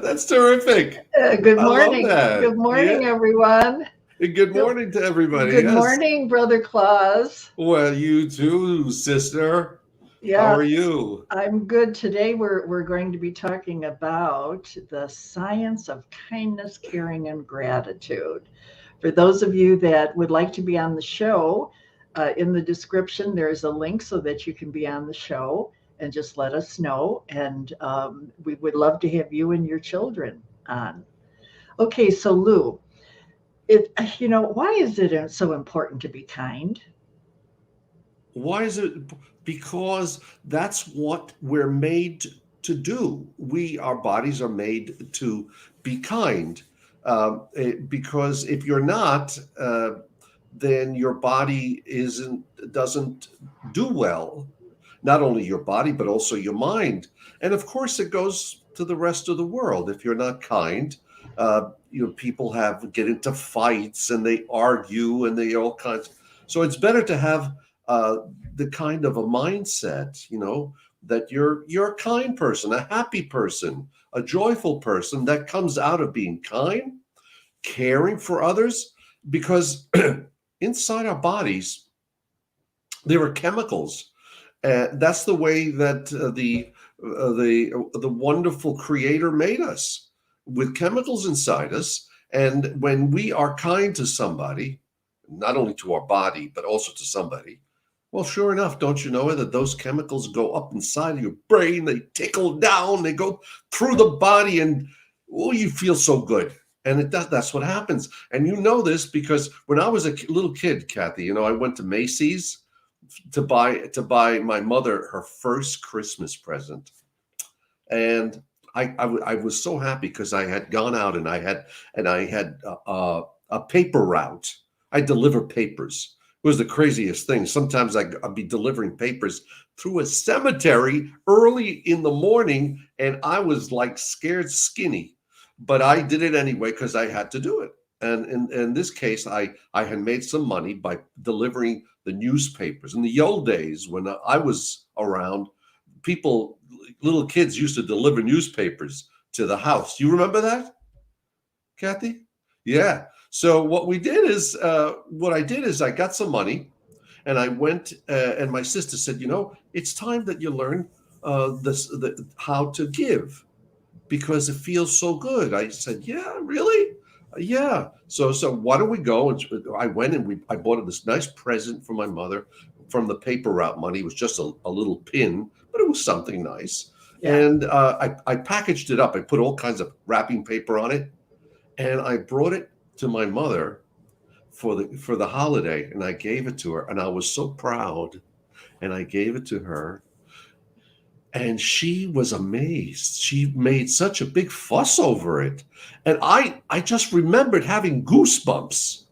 That's terrific. Good I love morning. that. Good morning, Yeah. everyone. Good morning to everybody. Good Yes. morning, Brother Claus. Well, you too, sister. How are Yes, you? I'm good. Today we're going to be talking about the science of kindness, caring, and gratitude. For those of you that would like to be on the show, in the description there's a link so that you can be on the show and just let us know. And we would love to have you and your children on. Okay, so Lou, why is it so important to be kind? Why is it? Because that's what we're made to do. Our bodies are made to be kind. Because if you're not, then your body doesn't do well. Not only your body, but also your mind. And of course, it goes to the rest of the world. If you're not kind, people get into fights and they argue and they all kinds. So it's better to have the kind of a mindset, that you're a kind person, a happy person, a joyful person that comes out of being kind, caring for others, because inside our bodies there are chemicals. That's the way that the wonderful Creator made us, with chemicals inside us. And when we are kind to somebody, not only to our body but also to somebody, well, sure enough, don't you know that those chemicals go up inside of your brain? They tickle down, they go through the body, and you feel so good. And that's what happens. And you know this because when I was a little kid, Kathy, I went to Macy's to buy my mother her first Christmas present, and I was so happy because I had gone out and I had a paper route. I deliver papers. It was the craziest thing. Sometimes I'd be delivering papers through a cemetery early in the morning, and I was like scared skinny, but I did it anyway because I had to do it. And in this case, I had made some money by delivering the newspapers. In the old days, when I was around, little kids used to deliver newspapers to the house. You remember that, Kathy? Yeah. So what I did is I got some money, and I went, and my sister said, it's time that you learn how to give, because it feels so good. I said, yeah, really? Yeah. So why don't we go? And I went and I bought this nice present for my mother from the paper route money. It was just a little pin, but it was something nice. Yeah. And I packaged it up. I put all kinds of wrapping paper on it, and I brought it to my mother for the holiday, and I gave it to her, and I was so proud, and I gave it to her. And she was amazed. She made such a big fuss over it. And I just remembered having goosebumps.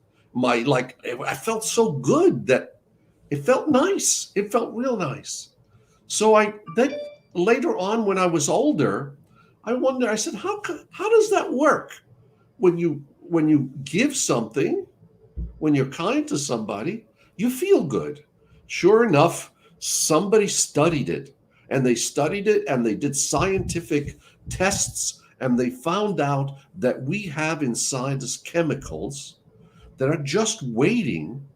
I felt so good that it felt nice. It felt real nice. So then later on, when I was older, I said, how does that work? When you give something, when you're kind to somebody, you feel good. Sure enough, somebody studied it. And they studied it and they did scientific tests, and they found out that we have inside us chemicals that are just waiting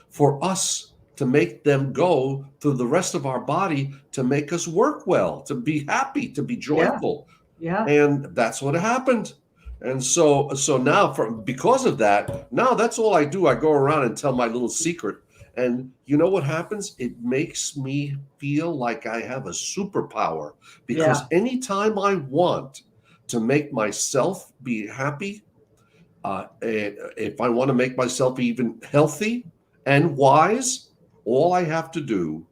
for us to make them go through the rest of our body to make us work well, to be happy, to be joyful. Yeah. And that's what happened. And so now, because of that, now that's all I do. I go around and tell my little secret. And you know what happens? It makes me feel like I have a superpower, because anytime I want to make myself be happy, if I want to make myself even healthy and wise, all I have to do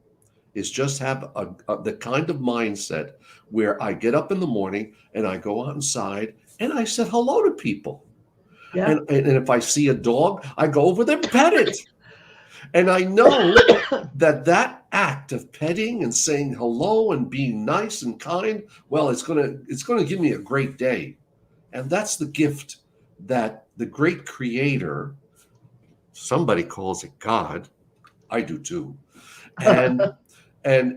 is just have the kind of mindset where I get up in the morning and I go outside and I say hello to people. Yeah. And if I see a dog, I go over there and pet it. And I know that act of petting and saying hello and being nice and kind, well, it's gonna give me a great day. And that's the gift that the great creator, somebody calls it God, I do too. And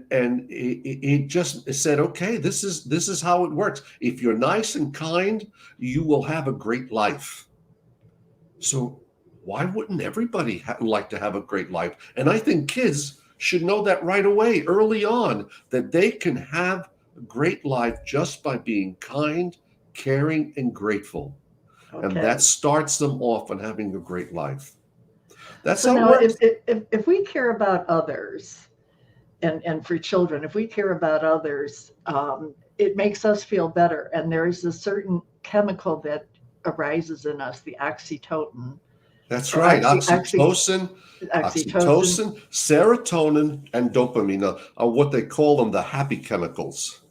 it just said, okay, this is how it works. If you're nice and kind, you will have a great life. So why wouldn't everybody like to have a great life? And I think kids should know that right away, early on, that they can have a great life just by being kind, caring, and grateful. And that Okay. starts them off on having a great life. That's So how it now, works. if we care about others, and for children, if we care about others, it makes us feel better. And there is a certain chemical that arises in us, the oxytocin, That's or right. Oxytocin, oxytocin. serotonin, and dopamine are what they call them the happy chemicals.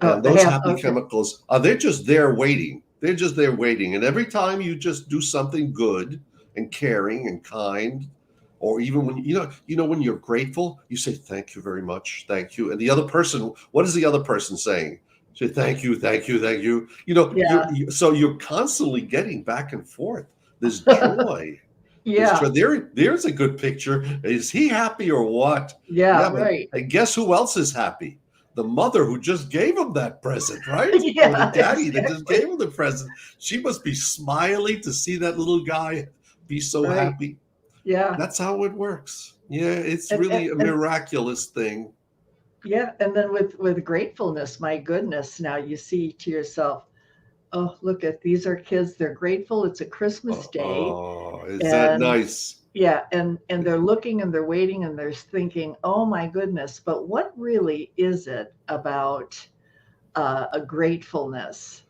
Oh, And the those half. happy Okay. chemicals, they're just there waiting. They're just there waiting. And every time you just do something good and caring and kind, or even when when you're grateful, you say thank you very much, thank you. And the other person, what is the other person saying? Say thank you, thank you, thank you. Yeah. So you're constantly getting back and forth. There's joy. Yeah. There's a good picture. Is he happy or what? Yeah. Yeah, but Right. and guess who else is happy? The mother who just gave him that present, right? Or the Yeah. daddy that just Exactly. gave him the present. She must be smiling to see that little guy be so Right. happy. Yeah. That's how it works. Yeah, it's And, really a miraculous thing. yeah. And then with gratefulness, my goodness, now you see to yourself, oh, look at these are kids. They're grateful. It's a Christmas day, Oh, is that and nice? yeah, and they're looking and they're waiting and they're thinking, oh my goodness, but what really is it about a gratefulness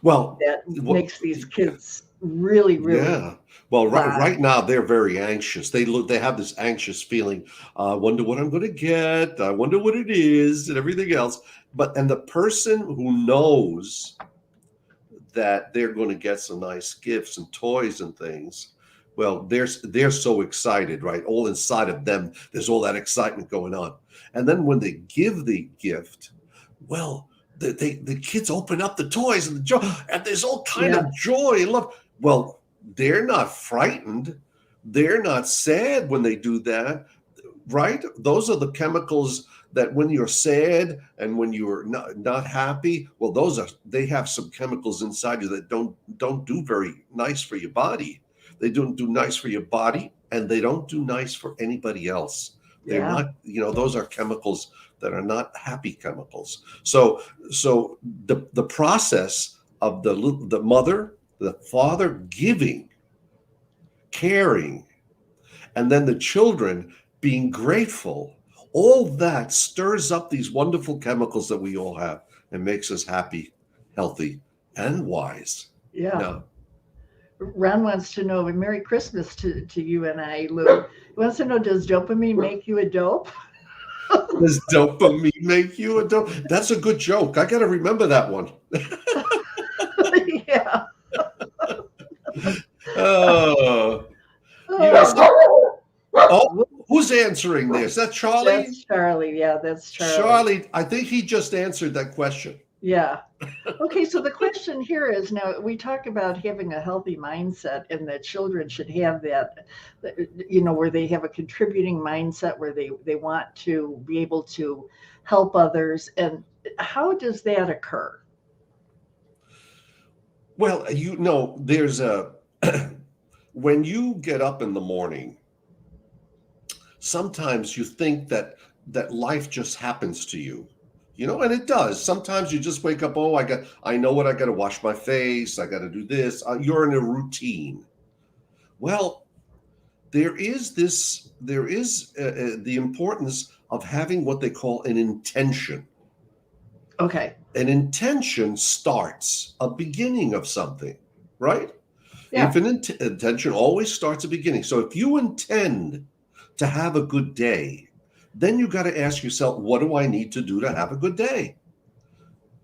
Well, that what, makes these kids really, really yeah. Well, right bond? now they're very anxious. They have this anxious feeling. I wonder what I'm going to get. I wonder what it is, and everything else. And the person who knows that they're going to get some nice gifts and toys and things, well, they're so excited, right? All inside of them, there's all that excitement going on. And then when they give the gift, well, the kids open up the toys and the joy, and there's all kind Yeah, of joy and love. Well, they're not frightened. They're not sad when they do that, right? Those are the chemicals that when you're sad and when you're not happy, well, they have some chemicals inside you that don't do very nice for your body. They don't do nice for your body, and they don't do nice for anybody else. They're yeah, not, those are chemicals that are not happy chemicals. So the process of the mother, the father giving, caring, and then the children being grateful, all that stirs up these wonderful chemicals that we all have and makes us happy, healthy, and wise. yeah. Now, Ron wants to know, Merry Christmas to you and I, Lou. He wants to know, does dopamine make you a dope? does dopamine make you a dope? That's a good joke. I got to remember that one. Yeah. Oh, you know, some, Oh, oh, who's answering this? Is that Charlie? that's Charlie. Yeah, that's Charlie. Charlie, I think he just answered that question. Yeah. Okay, so the question here is, now we talk about having a healthy mindset and that children should have that, where they have a contributing mindset where they want to be able to help others. And how does that occur? Well, there's a when you get up in the morning, sometimes you think that life just happens to you, and it does. Sometimes you just wake up, oh, I know what I got to wash my face, I got to do this. You're in a routine. Well, there is the importance of having what they call an intention. Okay. An intention starts a beginning of something, right? Yeah. If an intention always starts a beginning. So if you intend to have a good day, Then you got to ask yourself, what do I need to do to have a good day?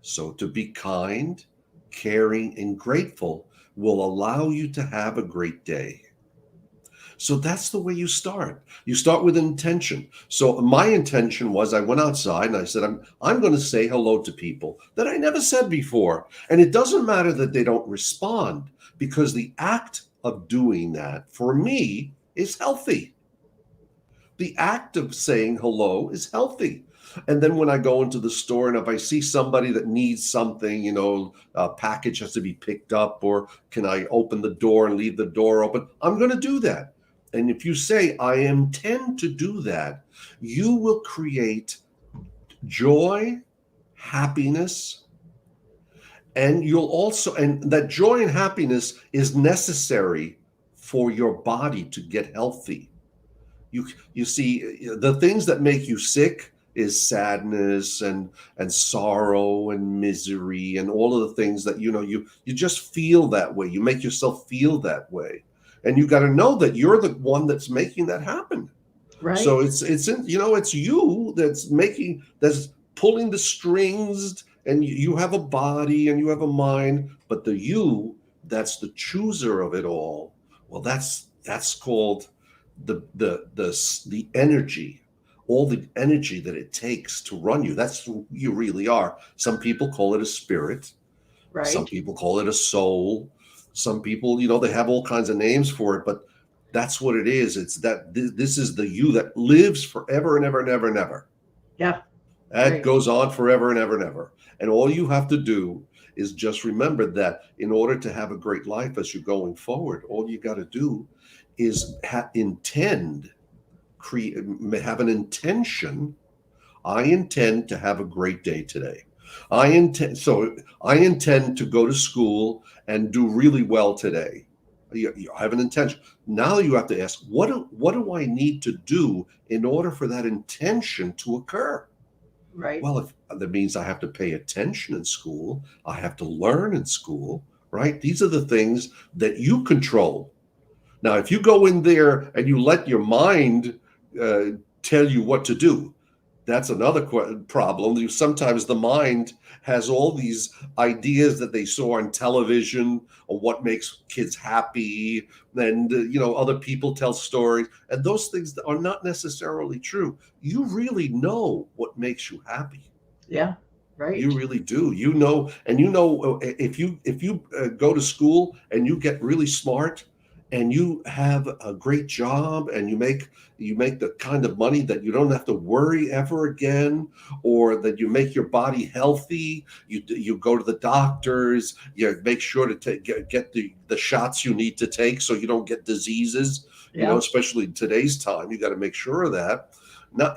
So to be kind, caring, and grateful will allow you to have a great day. So that's the way you start. You start with intention. So my intention was I went outside and I said, I'm going to say hello to people that I never said before. And it doesn't matter that they don't respond, because the act of doing that for me is healthy. The act of saying hello is healthy. And then when I go into the store and if I see somebody that needs something, a package has to be picked up, or can I open the door and leave the door open? I'm going to do that. And if you say, I intend to do that, you will create joy, happiness, and and that joy and happiness is necessary for your body to get healthy. You see, the things that make you sick is sadness and sorrow and misery and all of the things that you just feel that way. You make yourself feel that way, and you got to know that you're the one that's making that happen. Right. So it's you that's pulling the strings, and you have a body and you have a mind, but the you that's the chooser of it all. Well, that's called the energy, all the energy that it takes to run you. That's who you really are. Some people call it a spirit. Right. Some people call it a soul. Some people, they have all kinds of names for it, but that's what it is. It's that this is the you that lives forever and ever and ever and ever. Yeah. That Right. goes on forever and ever and ever. And all you have to do is just remember that in order to have a great life as you're going forward, all you got to do is have an intention. I intend to have a great day today. I intend to go to school and do really well today. You have an intention. Now you have to ask, what do I need to do in order for that intention to occur? Right. Well, if that means I have to pay attention in school, I have to learn in school, right? These are the things that you control. Now, if you go in there and you let your mind tell you what to do, that's another problem. Sometimes the mind has all these ideas that they saw on television or what makes kids happy. And, other people tell stories, and those things are not necessarily true. You really know what makes you happy. Yeah. Right. You really do. If you go to school and you get really smart and you have a great job and you make the kind of money that you don't have to worry ever again, or that you make your body healthy, you go to the doctors, you make sure to get the shots you need to take so you don't get diseases. Yeah. Especially in today's time, you got to make sure of that.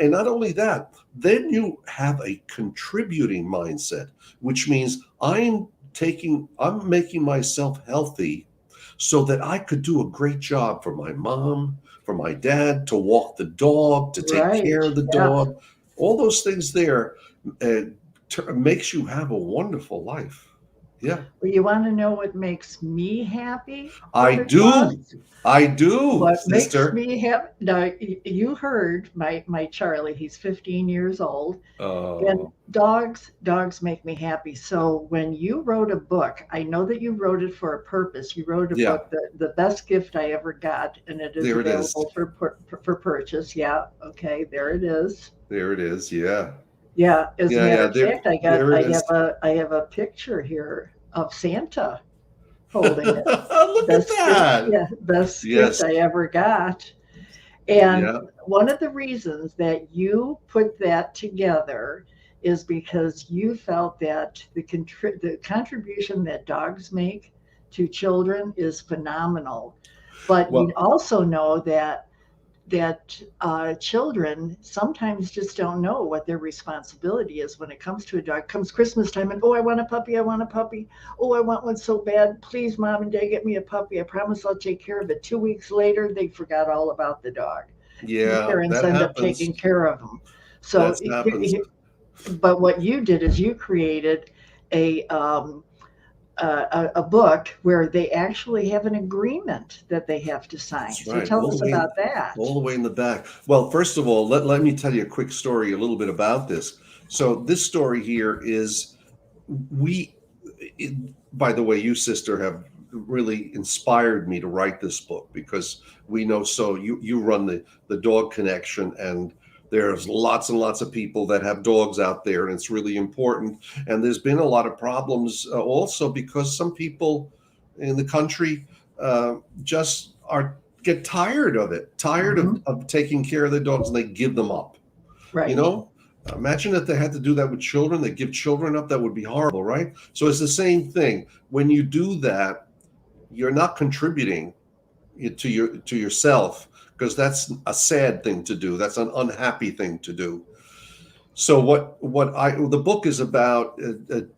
And not only that, then you have a contributing mindset, which means I'm making myself healthy so that I could do a great job for my mom, for my dad, to walk the dog, to take care of the dog. All those things there makes you have a wonderful life. Yeah. Well, you want to know what makes me happy? I do. What sister. makes me happy? Now, you heard my Charlie. He's 15 years old. And dogs make me happy. So when you wrote a book, I know that you wrote it for a purpose. You wrote a book, the best gift I ever got, and it is available for purchase. Yeah. Okay. There it is. There it is. Yeah. Yeah. As a matter of fact, I have a picture here of Santa holding it. Look at that. Best gift I ever got. And one of the reasons that you put that together is because you felt that the contribution that dogs make to children is phenomenal. But you also know that children sometimes just don't know what their responsibility is when it comes to a dog. Comes Christmas time and, I want a puppy. Oh, I want one so bad. Please, Mom and Dad, get me a puppy. I promise I'll take care of it. 2 weeks later, they forgot all about the dog. Yeah, parents that end happens. up taking care of them. So, happens. But what you did is you created a book where they actually have an agreement that they have to sign. That's So right. tell us about that. All the way in the back. Well, first of all, let me tell you a quick story, a little bit about this. So this story here is by the way, you, sister, have really inspired me to write this book, because we know, so you run the dog connection, and there's lots and lots of people that have dogs out there, and it's really important. And there's been a lot of problems also, because some people in the country just get tired of it, tired of taking care of their dogs, and they give them up. Right. You know, imagine if they had to do that with children. They give children up. That would be horrible, right? So it's the same thing. When you do that, you're not contributing to yourself, because that's a sad thing to do. That's an unhappy thing to do. So the book is about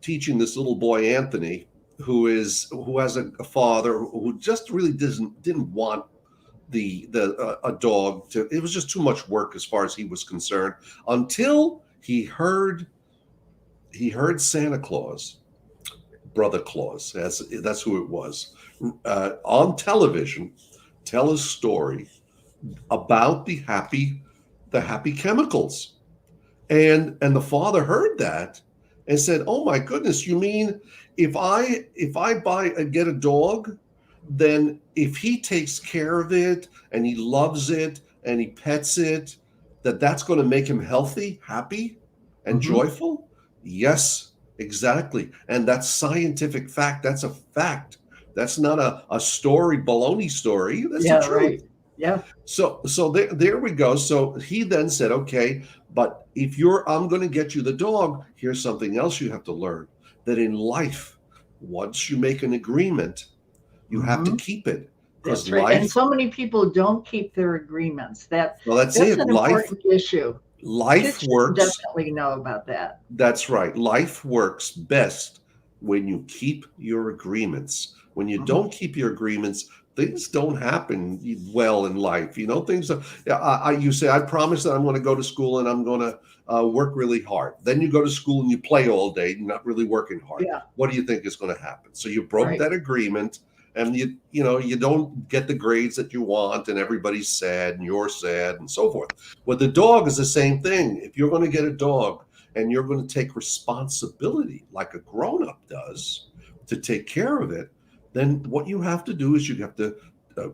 teaching this little boy, Anthony, who has a father who just really didn't want a dog. It was just too much work as far as he was concerned, until he heard Santa Claus, Brother Claus, that's who it was, on television, tell a story about the happy chemicals. And the father heard that and said, "Oh my goodness, you mean if I get a dog, then if he takes care of it and he loves it and he pets it, that's going to make him healthy, happy, and joyful?" Yes, exactly. And that's scientific fact. That's a fact. That's not a story, baloney story. That's the truth. Right. Yeah. So there we go. So he then said, "Okay, but if I'm going to get you the dog, here's something else you have to learn, that in life, once you make an agreement, you have to keep it." That's right. And so many people don't keep their agreements. That's it. An important issue. Life works. Definitely know about that. That's right. Life works best when you keep your agreements. When you don't keep your agreements, things don't happen well in life. You know, things. You say, "I promise that I'm going to go to school and I'm going to work really hard." Then you go to school and you play all day, you're not really working hard. Yeah. What do you think is going to happen? So you broke that agreement, and you don't get the grades that you want, and everybody's sad and you're sad and so forth. With the dog is the same thing. If you're going to get a dog and you're going to take responsibility like a grown-up does to take care of it, then what you have to do is you have to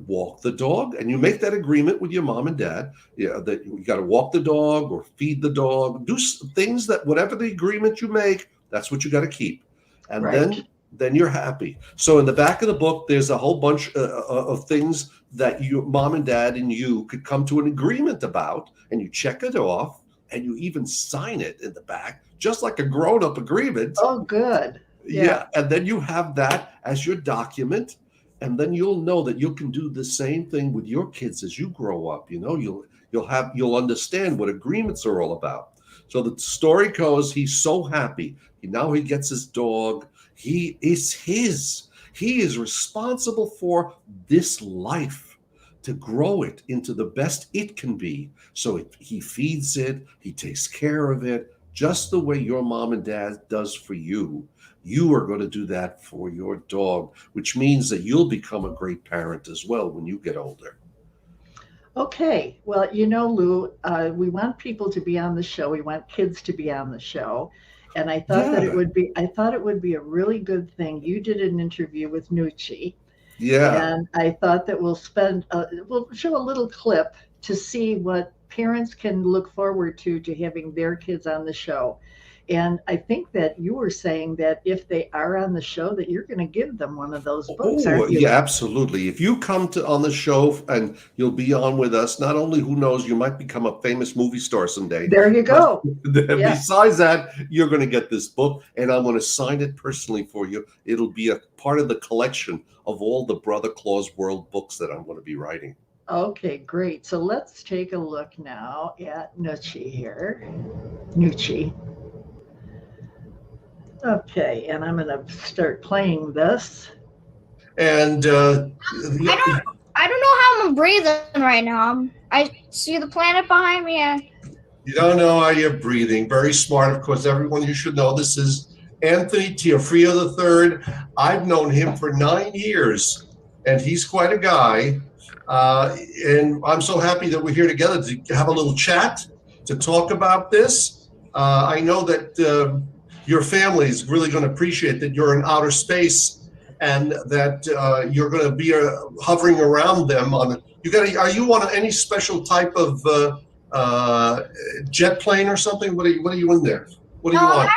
walk the dog, and you make that agreement with your mom and dad, that you got to walk the dog or feed the dog, do things that whatever the agreement you make, that's what you got to keep. And then you're happy. So in the back of the book, there's a whole bunch of things that your mom and dad and you could come to an agreement about, and you check it off, and you even sign it in the back, just like a grown-up agreement. Oh, good. Yeah. And then you have that as your document, and then you'll know that you can do the same thing with your kids as you grow up. You know, you'll understand what agreements are all about. So the story goes, he's so happy. Now he gets his dog. He is responsible for this life, to grow it into the best it can be. So he feeds it, he takes care of it, just the way your mom and dad does for you. You are going to do that for your dog, which means that you'll become a great parent as well when you get older. Okay. Well, Lou, we want people to be on the show. We want kids to be on the show. And I thought that it would be a really good thing. You did an interview with Nucci. Yeah. And I thought that we'll show a little clip to see what parents can look forward to having their kids on the show. And I think that you were saying that if they are on the show, that you're going to give them one of those books, aren't you? Yeah, absolutely. If you come on the show and you'll be on with us, not only, who knows, you might become a famous movie star someday. There you go. Besides that, you're going to get this book, and I'm going to sign it personally for you. It'll be a part of the collection of all the Brother Claus World books that I'm going to be writing. Okay, great. So let's take a look now at Nucci here. Nucci. Okay, and I'm going to start playing this. And I don't know how I'm breathing right now. I see the planet behind me. You don't know how you're breathing. Very smart, of course. Everyone, you should know this is Anthony Teofrio III. I've known him for 9 years, and he's quite a guy. And I'm so happy that we're here together to have a little chat, to talk about this. I know that your family is really going to appreciate that you're in outer space, and that you're going to be hovering around them. Are you on any special type of jet plane or something? What are you in there? What are No, you on?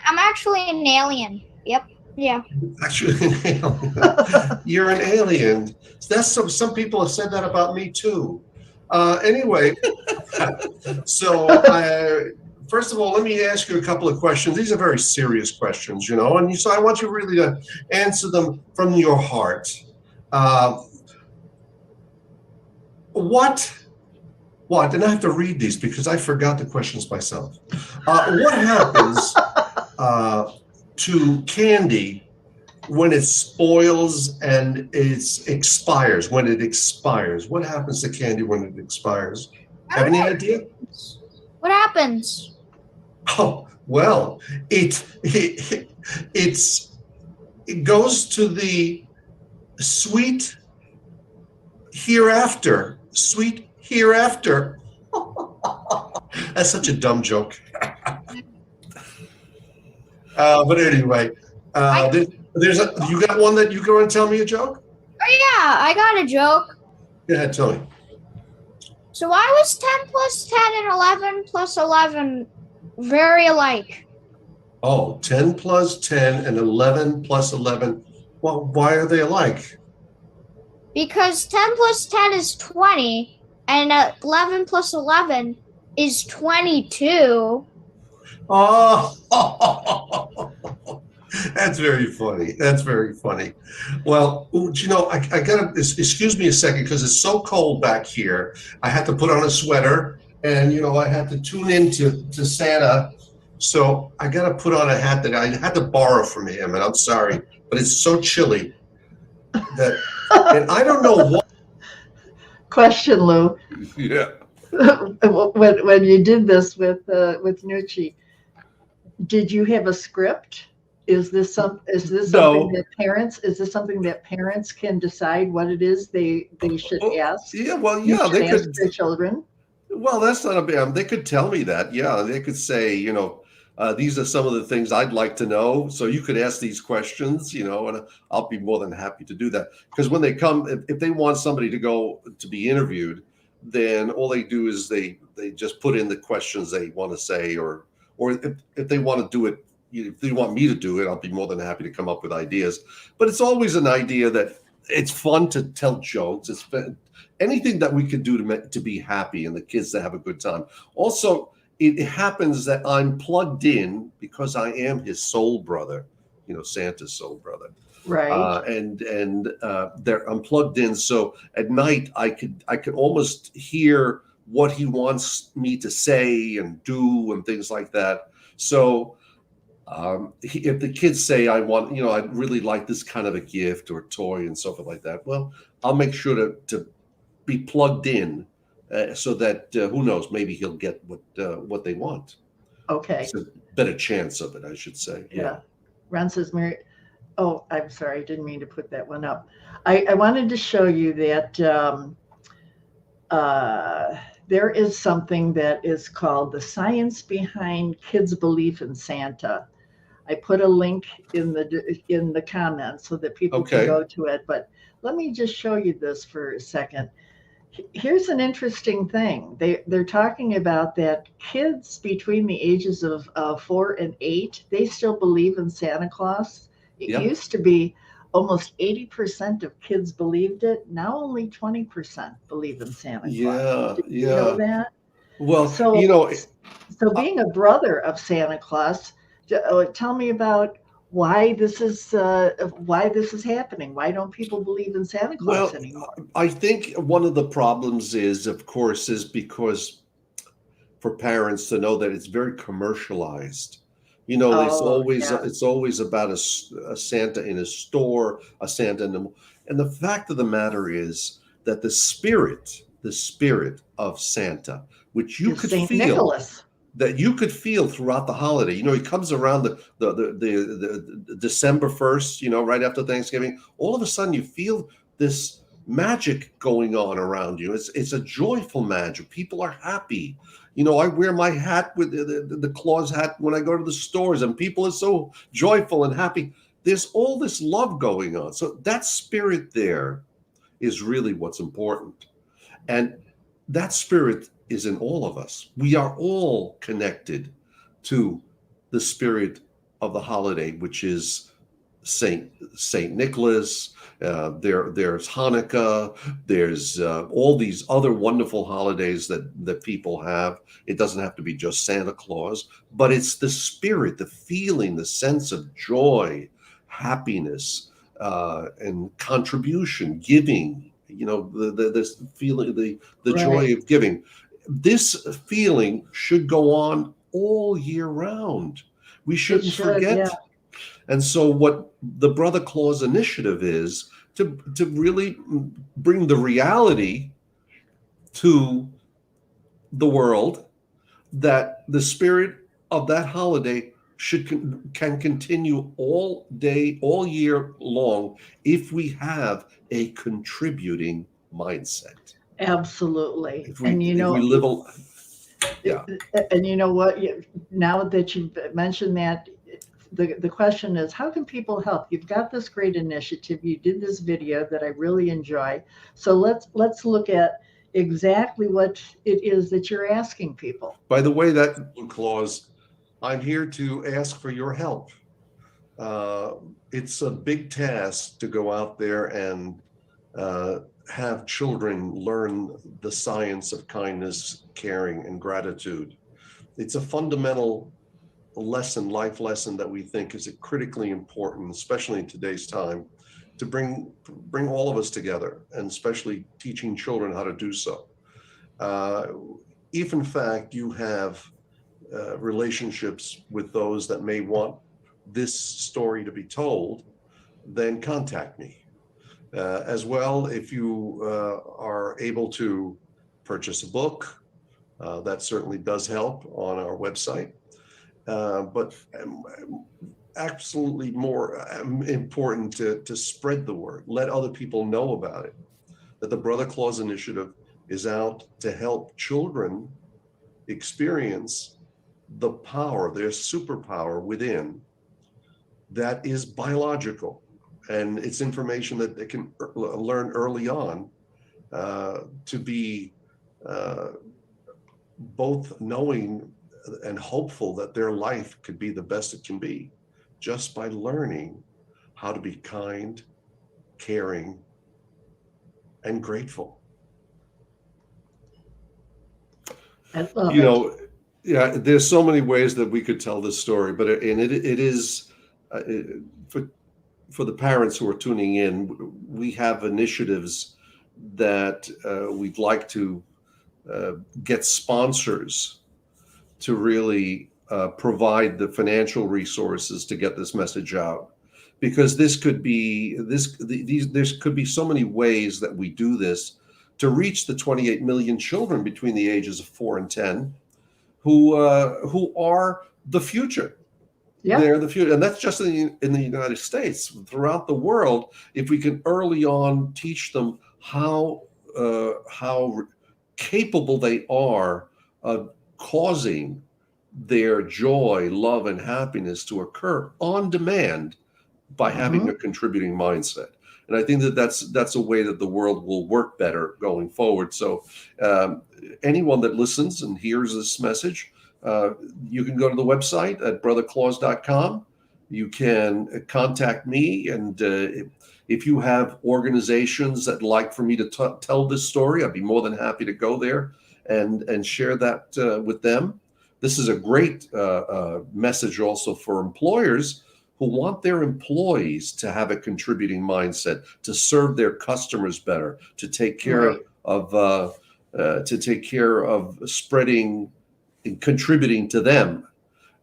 I'm actually an alien. Yep. Yeah. Actually, an alien. You're an alien. That's some people have said that about me too. Anyway, so first of all, let me ask you a couple of questions. These are very serious questions, and so I want you really to answer them from your heart. What? And I have to read these because I forgot the questions myself. What happens to candy when it spoils and it expires? When it expires, what happens to candy when it expires? Have any idea? What happens? Oh, well, it goes to the sweet hereafter. Sweet hereafter. That's such a dumb joke. But anyway, you got one that you go and tell me a joke? Oh yeah, I got a joke. Go ahead, tell me. So why was 10 plus 10 and 11 plus 11 very alike? Oh, 10 plus 10 and 11 plus 11. Well, why are they alike? Because 10 plus 10 is 20, and 11 plus 11 is 22. Oh, that's very funny. That's very funny. Well, I gotta, excuse me a second, because it's so cold back here. I had to put on a sweater, and I had to tune in to Santa. So I gotta put on a hat that I had to borrow from him, and I'm sorry, but it's so chilly that, and I don't know what. Question, Lou. Yeah. When you did this with Nucci, did you have a script? Is this something that parents can decide what it is they should ask? Yeah, well, yeah, they could. Their children. Well, that's not a bad. They could tell me that. Yeah, they could say, these are some of the things I'd like to know. So you could ask these questions, and I'll be more than happy to do that. Because when they come, if they want somebody to go to be interviewed, then all they do is they just put in the questions they want to say, or if they want to do it, if they want me to do it, I'll be more than happy to come up with ideas. But it's always an idea that it's fun to tell jokes. It's anything that we could do to be happy and the kids to have a good time. Also, it happens that I'm plugged in because I am his soul brother, Santa's soul brother. Right. I'm plugged in. So at night I could almost hear what he wants me to say and do and things like that. So if the kids say I'd really like this kind of a gift or toy and stuff like that, well, I'll make sure to be plugged in so that who knows, maybe he'll get what they want. Okay. It's a better chance of it, I should say. Yeah. Ron says, Mary. Oh, I'm sorry. I didn't mean to put that one up. I wanted to show you that there is something that is called the science behind kids' belief in Santa. I put a link in the comments so that people can go to it. But let me just show you this for a second. Here's an interesting thing. They're talking about that kids between the ages of 4 and 8, they still believe in Santa Claus. It used to be almost 80% of kids believed it. Now only 20% believe in Santa Claus. Did you know that? Well, so being a brother of Santa Claus, tell me about why this is happening. Why don't people believe in Santa Claus anymore? I think one of the problems is because for parents to know that it's very commercialized. It's always about a Santa in a store, a Santa and the fact of the matter is that the spirit of Santa, which you could Saint feel, Nicholas. that you could feel throughout the holiday. You know, it comes around the December 1st, you know, right after Thanksgiving. All of a sudden, you feel this magic going on around you. It's a joyful magic. People are happy. You know, I wear my hat with the Claus hat when I go to the stores, and people are so joyful and happy. There's all this love going on. So that spirit there is really what's important. And that spirit is in all of us. We are all connected to the spirit of the holiday, which is Saint Nicholas. There's Hanukkah. There's all these other wonderful holidays that people have. It doesn't have to be just Santa Claus, but it's the spirit, the feeling, the sense of joy, happiness, and contribution, giving. You know, this feeling, the Right. joy of giving. This feeling should go on all year round. We shouldn't forget. Yeah. And so what the Brother Claus initiative is to really bring the reality to the world that the spirit of that holiday can continue all day, all year long, if we have a contributing mindset. Absolutely. If we, And you if know, we live a, yeah. and you know what? Now that you've mentioned that, the question is, how can people help? You've got this great initiative. You did this video that I really enjoy. So let's look at exactly what it is that you're asking people. By the way, that Claus, I'm here to ask for your help. It's a big task to go out there and have children learn the science of kindness, caring, and gratitude. It's a fundamental life lesson that we think is critically important, especially in today's time, to bring all of us together, and especially teaching children how to do so. If in fact you have relationships with those that may want this story to be told, then contact me. As well, if you are able to purchase a book, that certainly does help on our website. But absolutely more important to spread the word, let other people know about it, that the Brother Claus Initiative is out to help children experience the power, their superpower within, that is biological. And it's information that they can learn early on to be both knowing and hopeful that their life could be the best it can be, just by learning how to be kind, caring, and grateful. I love You it. know, yeah, there's so many ways that we could tell this story, but it is for the parents who are tuning in, we have initiatives that we'd like to get sponsors to really provide the financial resources to get this message out, because there could be so many ways that we do this to reach the 28 million children between the ages of 4 and 10 who are the future. Yeah. They're the future, and that's just in the United States. Throughout the world, if we can early on teach them how capable they are of causing their joy, love, and happiness to occur on demand by having a contributing mindset. And I think that's a way that the world will work better going forward. So anyone that listens and hears this message, you can go to the website at brotherclaus.com. You can contact me, and if you have organizations that like for me to tell this story, I'd be more than happy to go there and share that with them. This is a great message also for employers who want their employees to have a contributing mindset, to serve their customers better, to take care of spreading and contributing to them.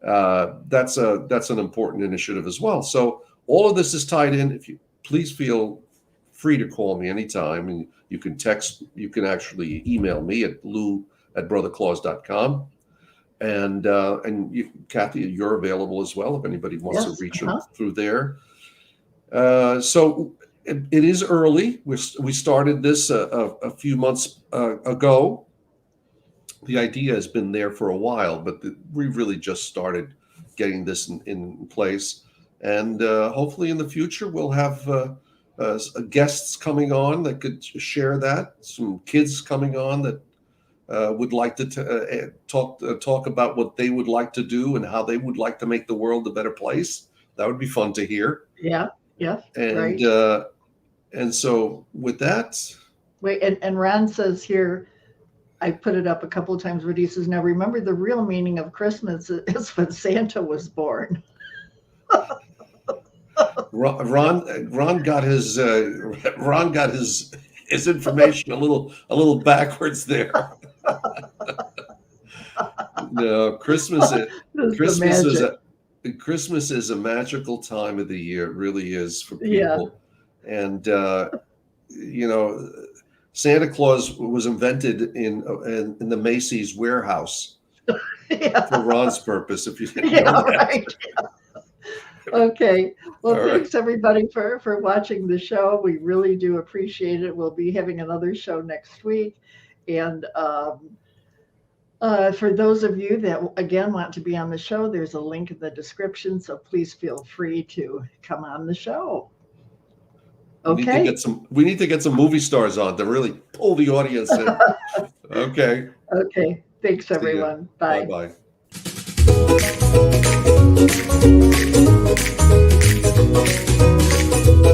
That's an important initiative as well. So all of this is tied in. If you please feel free to call me anytime, and you can actually email me at lou@brotherclaus.com. And Kathy, you're available as well if anybody wants to Yes, reach uh-huh. through there. So it is early. We started this a few months ago. The idea has been there for a while, but we really just started getting this in place. And hopefully in the future, we'll have guests coming on that could share that, some kids coming on that would like to talk about what they would like to do and how they would like to make the world a better place. That would be fun to hear. Yeah, yeah, And right. and so with that, Wait, and Ron says here, I put it up a couple of times, but he says, now remember the real meaning of Christmas is when Santa was born. Ron got his his information a little backwards there. No, Christmas is a magical time of the year. It really is for people. Yeah. And Santa Claus was invented in the Macy's warehouse for Ron's purpose. If you didn't know that. Right. Okay. Well, All thanks everybody for watching the show. We really do appreciate it. We'll be having another show next week. And for those of you that, again, want to be on the show, there's a link in the description. So please feel free to come on the show. Okay. We need to get some movie stars on to really pull the audience in. Okay. Okay. Thanks, everyone. Bye. Bye-bye.